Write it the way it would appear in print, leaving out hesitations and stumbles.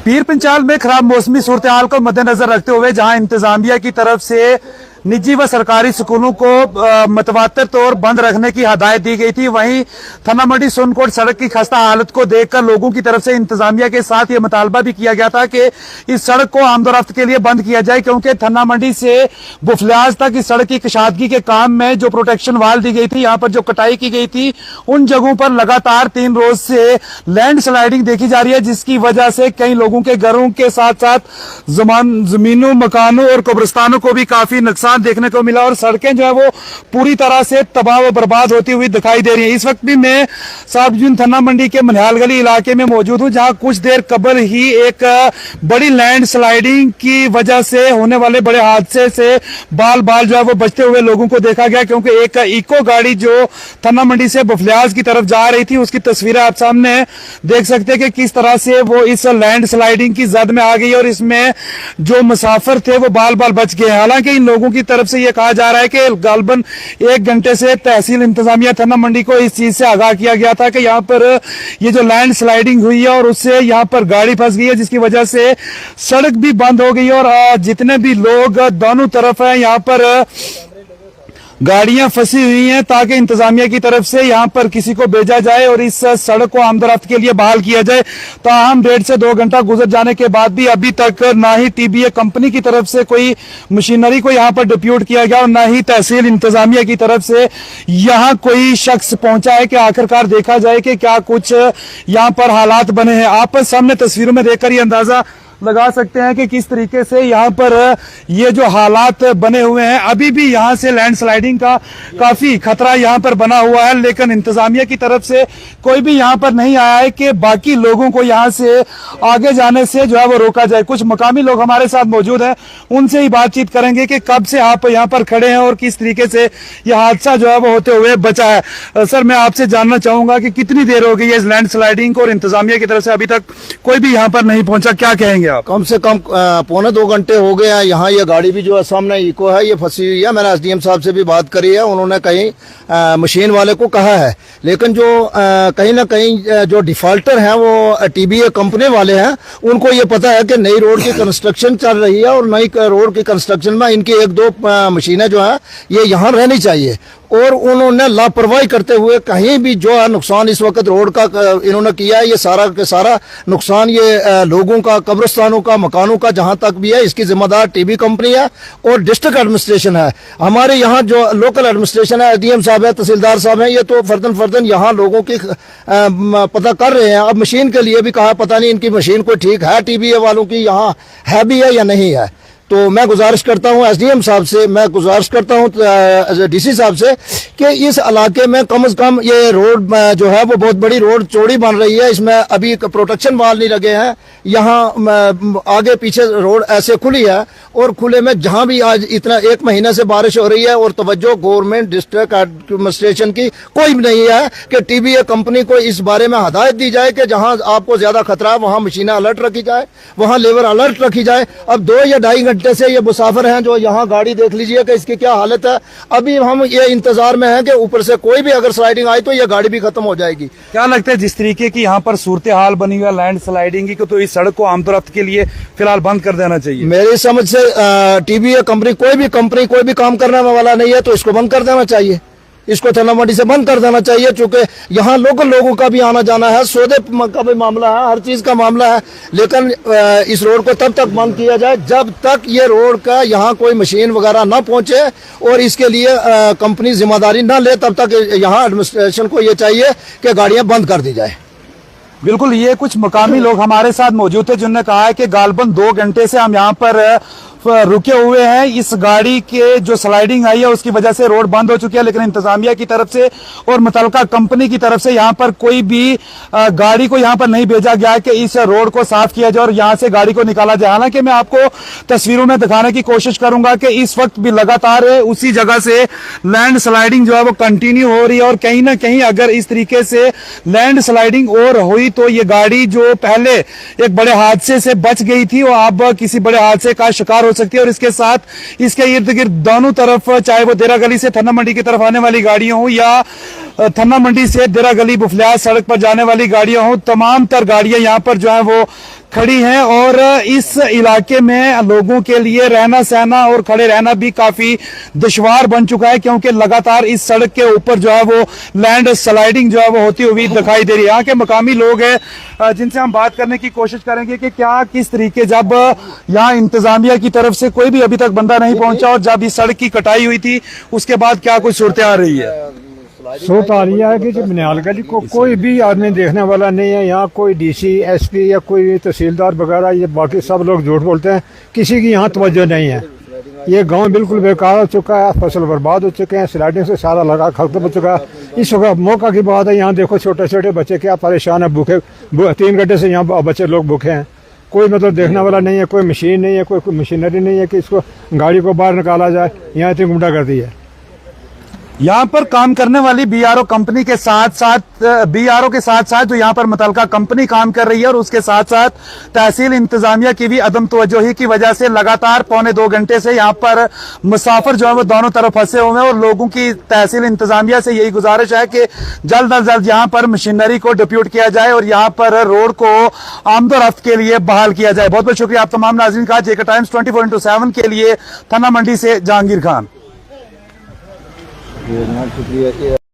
पीर पंचाल में खराब मौसमी सूरत हाल को मद्देनजर रखते हुए जहां इंतजामिया की तरफ से निजी व सरकारी स्कूलों को मतवातर तौर बंद रखने की हदायत दी गई थी, वहीं थन्ना मंडी सोनकोट सड़क की खस्ता हालत को देखकर लोगों की तरफ से इंतजामिया के साथ ये मुतालबा भी किया गया था कि इस सड़क को आमदोरफ्त के लिए बंद किया जाए, क्योंकि थन्ना मंडी से बुफलियाज तक इस सड़क की कशादगी के काम में जो प्रोटेक्शन वाल दी गई थी, यहाँ पर जो कटाई की गई थी, उन जगहों पर लगातार 3 रोज से लैंड स्लाइडिंग देखी जा रही है, जिसकी वजह से कई लोगों के घरों के साथ साथ जमीनों, मकानों और कब्रिस्तानों को भी काफी नुकसान देखने को मिला और सड़कें जो है वो पूरी तरह से तबाह व बर्बाद होती हुई दिखाई दे रही है। इस वक्त भी मैं सार्वजनिक थन्ना मंडी के मनिहाल गली इलाके में मौजूद हूं, जहां कुछ देर कबल ही एक बड़ी लैंड स्लाइडिंग की वजह से होने वाले बड़े हादसे से बाल बाल जो है वो बचते हुए लोगों को देखा गया, क्योंकि एक इको गाड़ी जो थन्ना मंडी से बुफलियाज की तरफ जा रही थी, उसकी तस्वीरें आप सामने देख सकते हैं कि किस तरह से वो इस लैंड स्लाइडिंग की जद में आ गई और इसमें जो मुसाफिर थे वो बाल बाल बच गए। हालांकि इन लोगों की तरफ से यह कहा जा रहा है कि गालबन 1 घंटे से तहसील इंतजामिया थन्ना मंडी को इस चीज से आगाह किया गया था कि यहाँ पर ये जो लैंड स्लाइडिंग हुई है और उससे यहाँ पर गाड़ी फंस गई है, जिसकी वजह से सड़क भी बंद हो गई है और जितने भी लोग दोनों तरफ हैं यहाँ पर गाड़ियां फंसी हुई हैं, ताकि इंतजामिया की तरफ से यहां पर किसी को भेजा जाए और इस सड़क को आमदोरफ्त के लिए बहाल किया जाए। ताहम 1.5 से 2 घंटा गुजर जाने के बाद भी अभी तक ना ही टीबीए कंपनी की तरफ से कोई मशीनरी को यहां पर डिप्यूट किया गया और ना ही तहसील इंतजामिया की तरफ से यहां कोई शख्स पहुंचा है कि आखिरकार देखा जाए कि क्या कुछ यहां पर हालात बने हैं। आप सामने तस्वीरों में देखकर ये अंदाजा लगा सकते हैं कि किस तरीके से यहाँ पर ये जो हालात बने हुए हैं। अभी भी यहाँ से लैंड स्लाइडिंग का काफी खतरा यहाँ पर बना हुआ है, लेकिन इंतजामिया की तरफ से कोई भी यहाँ पर नहीं आया है कि बाकी लोगों को यहाँ से आगे जाने से जो है वो रोका जाए। कुछ मकामी लोग हमारे साथ मौजूद हैं, उनसे ही बातचीत करेंगे कि कब से आप यहाँ पर खड़े हैं और किस तरीके से यह हादसा जो है वो होते हुए बचा है। सर, मैं आपसे जानना चाहूंगा कि कितनी देर हो गई है इस लैंड स्लाइडिंग को और इंतजामिया की तरफ से अभी तक कोई भी यहाँ पर नहीं पहुंचा, क्या कहेंगे? कम से कम 1.25 घंटे हो गए हैं। यहाँ ये गाड़ी भी जो है सामने इको है, ये फंसी हुई है। मैंने एसडीएम साहब से भी बात करी है, उन्होंने कहीं मशीन वाले को कहा है, लेकिन जो कहीं ना कहीं जो डिफॉल्टर हैं वो टीबीए कंपनी वाले हैं, उनको ये पता है कि नई रोड की कंस्ट्रक्शन चल रही है और नई रोड की कंस्ट्रक्शन में इनकी 1-2 मशीनें जो है ये यहाँ रहनी चाहिए, और उन्होंने लापरवाही करते हुए कहीं भी जो है नुकसान इस वक्त रोड का इन्होंने किया है। ये सारा के सारा नुकसान ये लोगों का, कब्रिस्तानों का, मकानों का जहां तक भी है, इसकी जिम्मेदार टीबी कंपनी है और डिस्ट्रिक्ट एडमिनिस्ट्रेशन है। हमारे यहाँ जो लोकल एडमिनिस्ट्रेशन है, एसडीएम साहब है, तहसीलदार साहब हैं, ये तो फर्दन यहाँ लोगों की पता कर रहे हैं। अब मशीन के लिए भी कहा, पता नहीं इनकी मशीन कोई ठीक है टीबीए वालों की, यहाँ है भी है या नहीं है। तो मैं गुजारिश करता हूं एसडीएम साहब से, मैं गुजारिश करता हूं डीसी साहब से कि इस इलाके में कम से कम ये रोड जो है वो बहुत बड़ी रोड चौड़ी बन रही है, इसमें अभी प्रोटेक्शन वाल नहीं लगे हैं। यहाँ आगे पीछे रोड ऐसे खुली है और खुले में जहां भी आज इतना 1 महीने से बारिश हो रही है और तवज्जो गवर्नमेंट डिस्ट्रिक्ट एडमिनिस्ट्रेशन की कोई नहीं है कि टीबीए कंपनी को इस बारे में हदायत दी जाए कि जहां आपको ज्यादा खतरा है वहां मशीनें अलर्ट रखी जाए, वहां लेबर अलर्ट रखी जाए। अब 2 या 2.5 घंटे से ये मुसाफिर हैं जो यहाँ गाड़ी देख लीजिए कि इसकी क्या हालत है। अभी हम ये इंतजार में हैं कि ऊपर से कोई भी अगर स्लाइडिंग आई तो ये गाड़ी भी खत्म हो जाएगी। क्या लगता है जिस तरीके की यहाँ पर सूरत हाल बनी हुई है लैंड स्लाइडिंग की, तो इस सड़क को आमदोरफ्त के लिए फिलहाल बंद कर देना चाहिए? मेरी समझ से टीबीए कंपनी कोई भी काम करने वाला नहीं है, तो इसको बंद कर देना चाहिए। इसको थन्ना मंडी से बंद कर देना चाहिए, चूंकि यहाँ लोकल लोगों का भी आना जाना है, सौदे का भी मामला है, हर चीज का मामला है। लेकिन इस रोड को तब तक बंद किया जाए जब तक ये रोड का यहाँ कोई मशीन वगैरह ना पहुंचे और इसके लिए कंपनी जिम्मेदारी ना ले, तब तक यहाँ एडमिनिस्ट्रेशन को ये चाहिए कि गाड़ियां बंद कर दी जाए। बिल्कुल, ये कुछ मकामी लोग हमारे साथ मौजूद थे जिन्होंने कहा है कि गालबन 2 घंटे से हम यहाँ पर रुके हुए हैं। इस गाड़ी के जो स्लाइडिंग आई है उसकी वजह से रोड बंद हो चुकी है, लेकिन इंतजामिया की तरफ से और मुतलका कंपनी की तरफ से यहाँ पर कोई भी गाड़ी को यहाँ पर नहीं भेजा गया है कि इस रोड को साफ किया जाए और यहाँ से गाड़ी को निकाला जाए। हालांकि मैं आपको तस्वीरों में दिखाने की कोशिश करूंगा कि इस वक्त भी लगातार उसी जगह से लैंड स्लाइडिंग जो है वो कंटिन्यू हो रही है और कहीं ना कहीं अगर इस तरीके से लैंड स्लाइडिंग और हुई तो ये गाड़ी जो पहले एक बड़े हादसे से बच गई थी वो अब किसी बड़े हादसे का शिकार हो सकती है। और इसके साथ इसके इर्द गिर्द दोनों तरफ, चाहे वो देरा गली से थन्ना मंडी की तरफ आने वाली गाड़ियां हो या थन्ना मंडी से देरा गली बुफलियाज सड़क पर जाने वाली गाड़ियां हो, तमाम तर गाड़ियां यहां पर जो है वो खड़ी हैं। और इस इलाके में लोगों के लिए रहना सहना और खड़े रहना भी काफी दुश्वार बन चुका है, क्योंकि लगातार इस सड़क के ऊपर जो है वो लैंड स्लाइडिंग जो है वो होती हुई दिखाई दे रही है। यहाँ के मकामी लोग हैं जिनसे हम बात करने की कोशिश करेंगे कि क्या किस तरीके, जब यहाँ इंतजामिया की तरफ से कोई भी अभी तक बंदा नहीं पहुंचा और जब इस सड़क की कटाई हुई थी उसके बाद क्या कुछ सूरत आ रही है? सूरत आ रही है कि जो मनियाल गली को कोई भी आदमी देखने वाला नहीं है। यहाँ कोई डीसी, एसपी या कोई तहसीलदार वगैरह, ये बाकी सब लोग झूठ बोलते हैं, किसी की यहाँ तवज्जो नहीं है। ये गांव बिल्कुल बेकार हो चुका है, फसल बर्बाद हो चुके हैं, स्लाइडिंग से सारा लगा खत्म हो चुका है। इस वक्त मौका की बात है, यहाँ देखो छोटे छोटे बच्चे क्या परेशान है, भूखे 3 घंटे से यहाँ बच्चे लोग भूखे हैं। कोई मतलब देखने वाला नहीं है, कोई मशीन नहीं है, कोई मशीनरी नहीं है कि इसको गाड़ी को बाहर निकाला जाए। यहाँ इतनी गुमडा कर दी है। यहाँ पर काम करने वाली बीआरओ कंपनी के साथ साथ, बीआरओ के साथ साथ जो यहाँ पर मुतलका कंपनी काम कर रही है और उसके साथ साथ तहसील इंतजामिया की भी अदम तवज्जोही की वजह से लगातार 1.25 घंटे से यहाँ पर मुसाफिर जो है वो दोनों तरफ फंसे हुए हैं। और लोगों की तहसील इंतजामिया से यही गुजारिश है कि जल्द अज जल्द यहाँ पर मशीनरी को डिप्यूट किया जाए और यहाँ पर रोड को आमदोरफ्त के लिए बहाल किया जाए। बहुत बहुत शुक्रिया आप तमाम नाज़रीन का। जेके टाइम्स 24/7 के लिए थन्ना मंडी से जहांगीर खान। शुक्रिया।